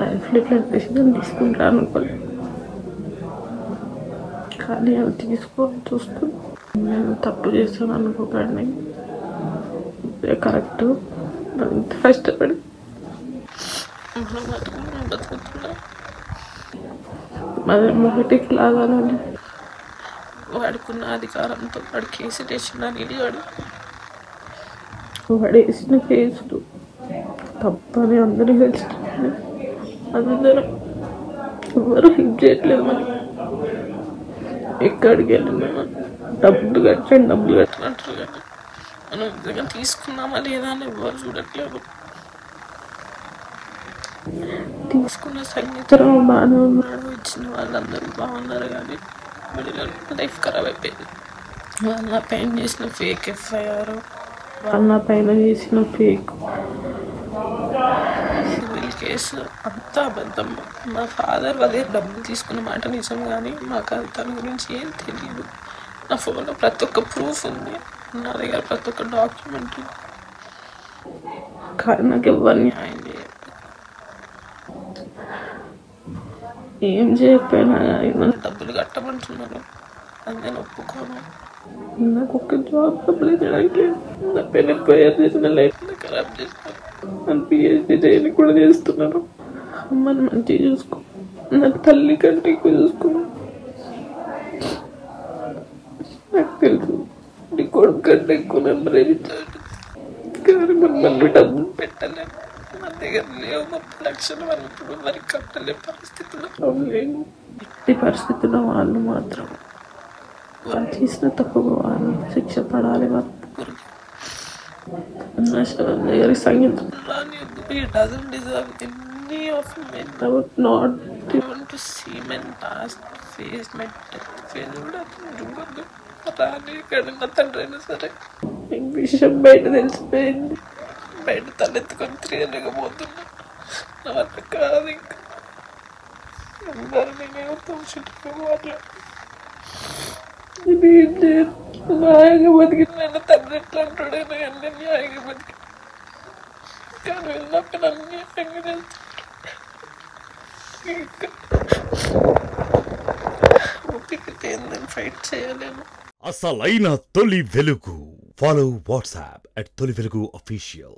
లైఫ్లో ఇట్లా డెసిషన్ తీసుకుంటాను అనుకోలేదు, కానీ అవి తీసుకోవాల్సి వస్తుంది. నేను తప్పు చేస్తాను అనుకోకండి, ఇదే కరెక్ట్. మనం ఇంత కష్టపడి మనం బతుకుతున్నాం. మరి మొదటికి లాగాలని వాడుకున్న అధికారంతో వాడు కేసు వేసిన వాడు వేసిన కేసులు తప్పని అందరూ తెలుస్తుంది. అందరం ఎవరు హిట్ చేయట్లేదు. మరి ఎక్కడికి వెళ్ళినా డబ్బులు కట్టంటారు కానీ మనం నిజంగా తీసుకున్నామా లేదా అని ఎవరు చూడట్లేదు. తీసుకున్న సంగీతం బాగానే ఉన్నాడు, ఇచ్చిన వాళ్ళందరూ బాగున్నారు, కానీ లైఫ్ ఖరాబ్ అయిపోయింది. వాళ్ళ నా పైన చేసిన ఫేక్ ఎఫ్ఐఆర్, వాళ్ళ నా పైన చేసిన ఫేక్ సివిల్ కేసు అంతా అబద్ధం. మా ఫాదర్ వాళ్ళ డబ్బులు తీసుకున్న మాట నిజం, కానీ మాకు తన గురించి ఏం తెలియదు. నా ఫోన్లో ప్రతి ఒక్క ప్రూఫ్ ఉంది, నా దగ్గర ప్రతి ఒక్క డాక్యుమెంట్, కానీ నాకు ఎవరు న్యాయం చేయదు. ఏం చేయకపోయినా నన్ను డబ్బులు కట్టమంటున్నారు, అది నేను ఒప్పుకోను. నాకు ఒక్క జాబ్ అప్లై చేయడానికి నా పెళ్లి పోయారు చేసిన లైఫ్ని ఖరాబ్ చేస్తారు. నన్ను పిహెచ్డీ చేయడానికి కూడా చేస్తున్నారు. అమ్మని మంచిగా చూసుకో, నా తల్లి కంటే ఎక్కువ చూసుకో. నాకు తెలుసు నీ కొడుకు కంటే ఎక్కువ నన్ను ప్రేమించాడు, కానీ మనం డబ్బులు పెట్టలేము. మన దగ్గర లేవు 30 లక్షలు, మనం ఇప్పుడు మరి కట్టలే పరిస్థితుల్లో లేవు. ఎట్టి పరిస్థితుల్లో వాళ్ళు మాత్రం వాళ్ళు చేసిన తప్పుగా వాళ్ళు శిక్ష పడాలి. వాళ్ళ దగ్గర సంగీతం doesn't deserve any of men. I would not want to see men past face my death face కూడా చూడద్దు. రాని ఎక్కడన్నా తండ్రైనా సరే ఈ విషయం బయట తెలిసిపోయింది, బయట తలెత్తుకొని తిరగలేకపోతున్నా. నా వల్ల కాదు ఇంకా. అందరూ నేను తోచుకోవాలి. న్యాయంగా బతికిన నన్ను తండ్రి ఎట్లా అంటాడేమో, అన్నీ న్యాయంగా బతికి కానీ వెళ్ళాక నన్ను న్యాయంగా చేస్తాను. ఫైట్ చేయలేను. అసలైన తొలి వెలుగు. ఫాలో వాట్సాప్ @తొలి వెలుగు official.